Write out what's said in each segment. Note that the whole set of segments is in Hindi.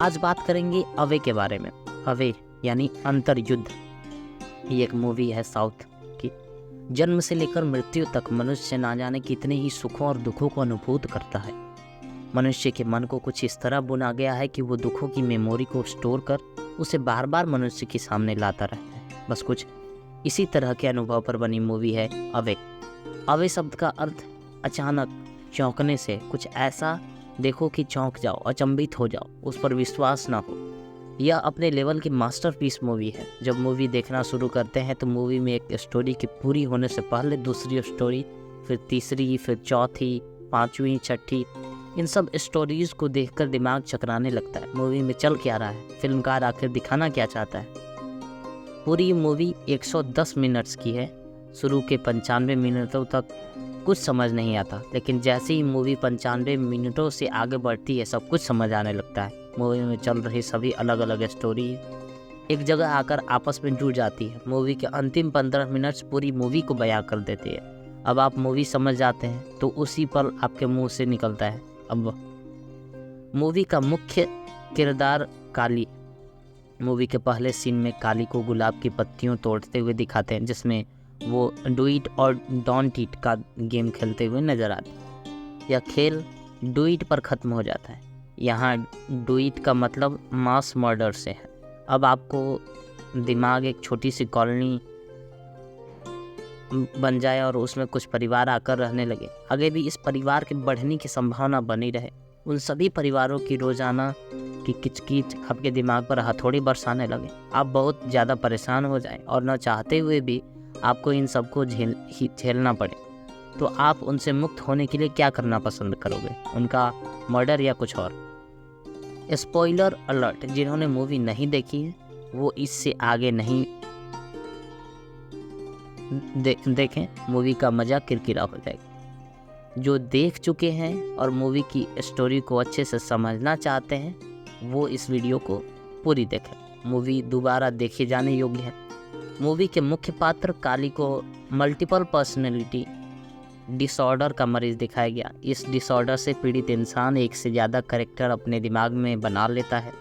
आज बात करेंगे अवे के बारे में। अवे यानी अंतर्युद्ध। ये एक मूवी है साउथ की। जन्म से लेकर मृत्यु तक मनुष्य ना जाने कितने ही सुखों और दुखों को अनुभूत करता है। मनुष्य के मन को कुछ इस तरह बुना गया है कि वो दुखों की मेमोरी को स्टोर कर उसे बार बार मनुष्य के सामने लाता रहता है। बस कुछ इसी तरह के अनुभव पर बनी मूवी है अवे। अवे शब्द का अर्थ अचानक, चौंकने से, कुछ ऐसा देखो कि चौंक जाओ, अचंभित हो जाओ, उस पर विश्वास ना हो। यह अपने लेवल की मास्टरपीस मूवी है। जब मूवी देखना शुरू करते हैं तो मूवी में एक स्टोरी के पूरी होने से पहले दूसरी स्टोरी, फिर तीसरी, फिर चौथी, पांचवी, छठी, इन सब स्टोरीज को देखकर दिमाग चकराने लगता है। मूवी में चल क्या रहा है, फिल्मकार आखिर दिखाना क्या चाहता है। पूरी मूवी 110 मिनट्स की है। शुरू के 95 मिनटों तक कुछ समझ नहीं आता, लेकिन जैसे ही मूवी 95 मिनटों से आगे बढ़ती है सब कुछ समझ आने लगता है। मूवी में चल रही सभी अलग अलग स्टोरी एक जगह आकर आपस में जुड़ जाती है। मूवी के अंतिम 15 मिनट्स पूरी मूवी को बयां कर देती है। अब आप मूवी समझ जाते हैं तो उसी पल आपके मुंह से निकलता है अब। मूवी का मुख्य किरदार काली। मूवी के पहले सीन में काली को गुलाब की पत्तियों तोड़ते हुए दिखाते हैं, जिसमें वो डू इट और डोंट इट का गेम खेलते हुए नजर आते हैं। यह खेल डू इट पर ख़त्म हो जाता है। यहाँ डू इट का मतलब मास मर्डर से है। अब आपको दिमाग एक छोटी सी कॉलोनी बन जाए और उसमें कुछ परिवार आकर रहने लगे। आगे भी इस परिवार के बढ़ने की संभावना बनी रहे। उन सभी परिवारों की रोजाना की किचकिच आपके दिमाग पर हथौड़ी बरसाने लगे। आप बहुत ज़्यादा परेशान हो जाएं और न चाहते हुए भी आपको इन सबको झेलना पड़े। तो आप उनसे मुक्त होने के लिए क्या करना पसंद करोगे? उनका मर्डर या कुछ और? स्पॉइलर अलर्ट, जिन्होंने मूवी नहीं देखी है वो इससे आगे नहीं देखें। मूवी का मज़ा किरकिरा हो जाएगा। जो देख चुके हैं और मूवी की स्टोरी को अच्छे से समझना चाहते हैं वो इस वीडियो को पूरी देखें। मूवी दोबारा देखे जाने योग्य है। मूवी के मुख्य पात्र काली को मल्टीपल पर्सनैलिटी डिसऑर्डर का मरीज दिखाया गया। इस डिसऑर्डर से पीड़ित इंसान एक से ज़्यादा कैरेक्टर अपने दिमाग में बना लेता है।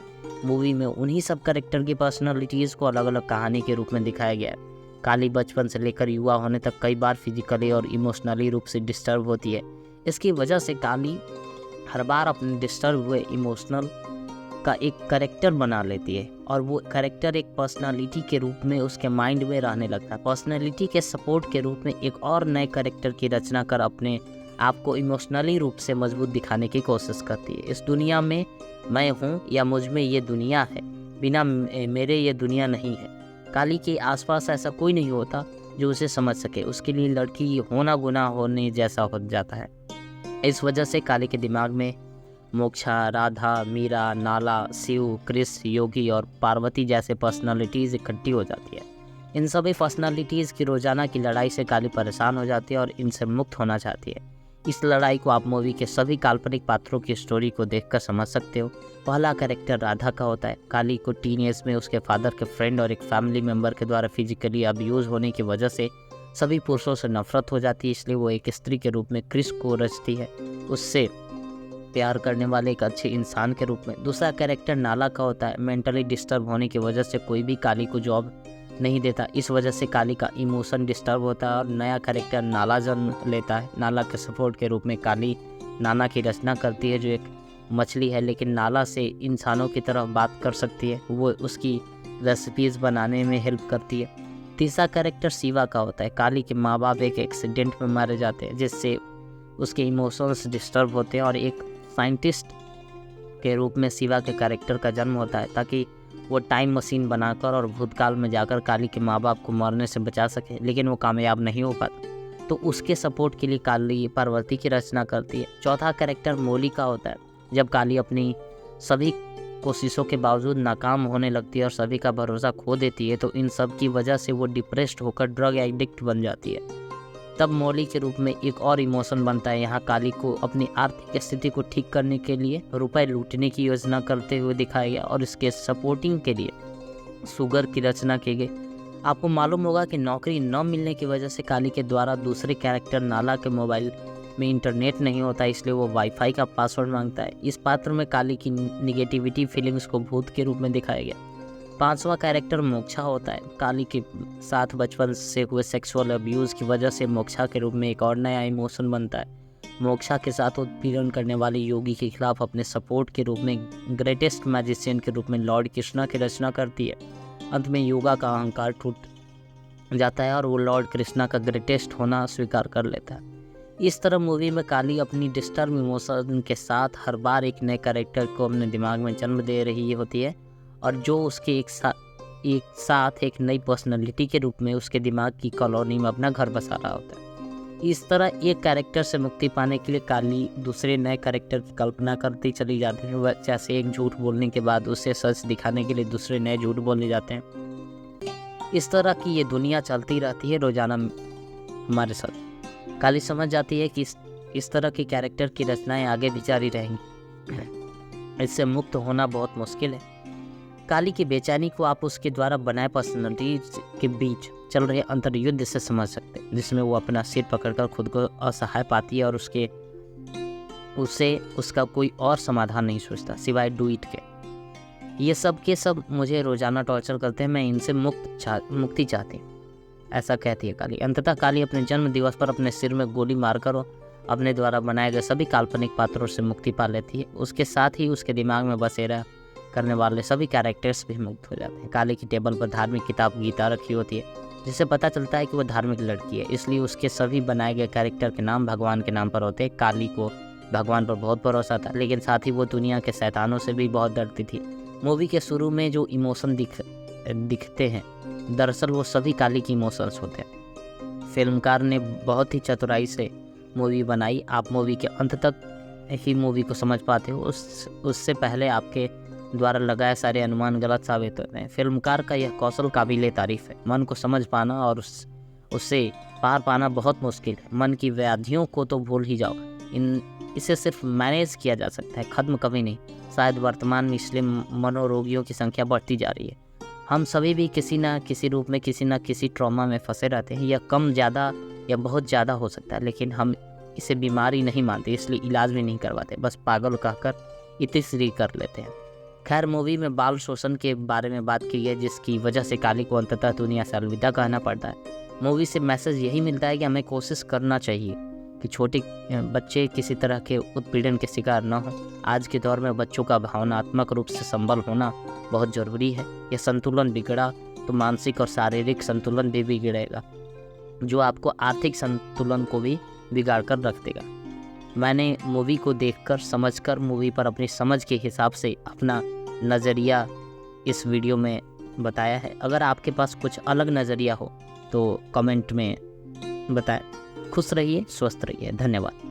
मूवी में उन्हीं सब कैरेक्टर की पर्सनैलिटीज़ को अलग अलग कहानी के रूप में दिखाया गया है। काली बचपन से लेकर युवा होने तक कई बार फिजिकली और इमोशनली रूप से डिस्टर्ब होती है। इसकी वजह से काली हर बार अपने डिस्टर्ब हुए इमोशनल का एक कैरेक्टर बना लेती है और वो कैरेक्टर एक पर्सनालिटी के रूप में उसके माइंड में रहने लगता है। पर्सनालिटी के सपोर्ट के रूप में एक और नए कैरेक्टर की रचना कर अपने आप को इमोशनली रूप से मजबूत दिखाने की कोशिश करती है। इस दुनिया में मैं हूँ या मुझ में ये दुनिया है, बिना मेरे ये दुनिया नहीं है। काली के आसपास ऐसा कोई नहीं होता जो उसे समझ सके। उसके लिए लड़की होना गुनाह होने जैसा हो जाता है। इस वजह से काली के दिमाग में मोक्षा, राधा, मीरा, नाला, शिव, कृष्ण, योगी और पार्वती जैसे पर्सनालिटीज़ इकट्ठी हो जाती है। इन सभी पर्सनालिटीज़ की रोज़ाना की लड़ाई से काली परेशान हो जाती है और इनसे मुक्त होना चाहती है। इस लड़ाई को आप मूवी के सभी काल्पनिक पात्रों की स्टोरी को देखकर समझ सकते हो। पहला कैरेक्टर राधा का होता है। काली को टीन एज में उसके फादर के फ्रेंड और एक फैमिली मेम्बर के द्वारा फिजिकली अब्यूज़ होने की वजह से सभी पुरुषों से नफरत हो जाती है, इसलिए वो एक स्त्री के रूप में कृष्ण को रचती है, उससे प्यार करने वाले एक अच्छे इंसान के रूप में। दूसरा कैरेक्टर नाला का होता है। मेंटली डिस्टर्ब होने की वजह से कोई भी काली को जॉब नहीं देता। इस वजह से काली का इमोशन डिस्टर्ब होता है और नया कैरेक्टर नाला जन्म लेता है। नाला के सपोर्ट के रूप में काली नाना की रचना करती है, जो एक मछली है लेकिन नाला से इंसानों की तरह बात कर सकती है। वो उसकी रेसिपीज़ बनाने में हेल्प करती है। तीसरा कैरेक्टर शिवा का होता है। काली के माँ बाप एक एक्सीडेंट में मारे जाते हैं, जिससे उसके इमोशंस डिस्टर्ब होते हैं और एक साइंटिस्ट के रूप में शिवा के कैरेक्टर का जन्म होता है ताकि वो टाइम मशीन बनाकर और भूतकाल में जाकर काली के माँ बाप को मरने से बचा सके, लेकिन वो कामयाब नहीं हो पाता। तो उसके सपोर्ट के लिए काली पार्वती की रचना करती है। चौथा कैरेक्टर मोली का होता है। जब काली अपनी सभी कोशिशों के बावजूद नाकाम होने लगती है और सभी का भरोसा खो देती है तो इन सब की वजह से वो डिप्रेस्ड होकर ड्रग एडिक्ट बन जाती है। तब मोली के रूप में एक और इमोशन बनता है। यहाँ काली को अपनी आर्थिक स्थिति को ठीक करने के लिए रुपए लूटने की योजना करते हुए दिखाया गया और इसके सपोर्टिंग के लिए शुगर की रचना की गई। आपको मालूम होगा कि नौकरी न मिलने की वजह से काली के द्वारा दूसरे कैरेक्टर नाला के मोबाइल में इंटरनेट नहीं होता, इसलिए वो वाईफाई का पासवर्ड मांगता है। इस पात्र में काली की निगेटिविटी फीलिंग्स को भूत के रूप में दिखाया गया। 5वां कैरेक्टर मोक्षा होता है। काली के साथ बचपन से हुए सेक्सुअल अब्यूज़ की वजह से मोक्षा के रूप में एक और नया इमोशन बनता है। मोक्षा के साथ उत्पीड़न करने वाले योगी के खिलाफ अपने सपोर्ट के रूप में ग्रेटेस्ट मैजिशियन के रूप में लॉर्ड कृष्णा की रचना करती है। अंत में योगा का अहंकार टूट जाता है और वो लॉर्ड कृष्णा का ग्रेटेस्ट होना स्वीकार कर लेता है। इस तरह मूवी में काली अपनी डिस्टर्ब इमोशन के साथ हर बार एक नए कैरेक्टर को अपने दिमाग में जन्म दे रही होती है और जो उसके एक साथ एक नई पर्सनालिटी के रूप में उसके दिमाग की कॉलोनी में अपना घर बसा रहा होता है। इस तरह एक कैरेक्टर से मुक्ति पाने के लिए काली दूसरे नए कैरेक्टर की कल्पना करती चली जाती है। जैसे एक झूठ बोलने के बाद उसे सच दिखाने के लिए दूसरे नए झूठ बोले जाते हैं। इस तरह की ये दुनिया चलती रहती है रोजाना हमारे साथ। काली समझ जाती है कि इस तरह की कैरेक्टर की रचनाएं आगे भी जारी रहेंगी। इससे मुक्त होना बहुत मुश्किल है। काली की बेचैनी को आप उसके द्वारा बनाए पर्सनैलिटी के बीच चल रहे अंतर्युद्ध से समझ सकते हैं, जिसमें वो अपना सिर पकड़कर खुद को असहाय पाती है और उसका कोई और समाधान नहीं सोचता सिवाय डू इट के। ये सब के सब मुझे रोजाना टॉर्चर करते हैं, मैं इनसे मुक्ति चाहती हूँ, ऐसा कहती है काली। अंततः काली अपने जन्म दिवस पर अपने सिर में गोली मारकर अपने द्वारा बनाए गए सभी काल्पनिक पात्रों से मुक्ति पा लेती है। उसके साथ ही उसके दिमाग में बसेरा करने वाले सभी कैरेक्टर्स भी मुक्त हो जाते हैं। काली की टेबल पर धार्मिक किताब गीता रखी होती है, जिससे पता चलता है कि वह धार्मिक लड़की है, इसलिए उसके सभी बनाए गए कैरेक्टर के नाम भगवान के नाम पर होते हैं। काली को भगवान पर बहुत भरोसा था, लेकिन साथ ही वो दुनिया के शैतानों से भी बहुत डरती थी। मूवी के शुरू में जो इमोशन दिखते हैं, दरअसल वो सभी काली की इमोशंस होते हैं। फिल्मकार ने बहुत ही चतुराई से मूवी बनाई। आप मूवी के अंत तक ही मूवी को समझ पाते हो, उससे पहले आपके द्वारा लगाए सारे अनुमान गलत साबित होते हैं। फिल्मकार का यह कौशल काबिले तारीफ है। मन को समझ पाना और उससे पार पाना बहुत मुश्किल है। मन की व्याधियों को तो भूल ही जाओ, इसे सिर्फ मैनेज किया जा सकता है, ख़त्म कभी नहीं। शायद वर्तमान में इसलिए मनोरोगियों की संख्या बढ़ती जा रही है। हम सभी भी किसी न किसी रूप में किसी न किसी ट्रॉमा में फंसे रहते हैं। यह कम ज़्यादा या बहुत ज़्यादा हो सकता है, लेकिन हम इसे बीमारी नहीं मानते, इसलिए इलाज भी नहीं करवाते, बस पागल कहकर इतिश्री कर लेते हैं। खैर, मूवी में बाल शोषण के बारे में बात की है, जिसकी वजह से काली को अंततः दुनिया से अलविदा कहना पड़ता है। मूवी से मैसेज यही मिलता है कि हमें कोशिश करना चाहिए कि छोटे बच्चे किसी तरह के उत्पीड़न के शिकार न हों। आज के दौर में बच्चों का भावनात्मक रूप से संबल होना बहुत ज़रूरी है। यह संतुलन बिगड़ा तो मानसिक और शारीरिक संतुलन भी बिगड़ेगा, जो आपको आर्थिक संतुलन को भी बिगाड़ कर रख देगा। मैंने मूवी को देखकर समझकर मूवी पर अपनी समझ के हिसाब से अपना नज़रिया इस वीडियो में बताया है। अगर आपके पास कुछ अलग नज़रिया हो तो कमेंट में बताएं। खुश रहिए, स्वस्थ रहिए। धन्यवाद।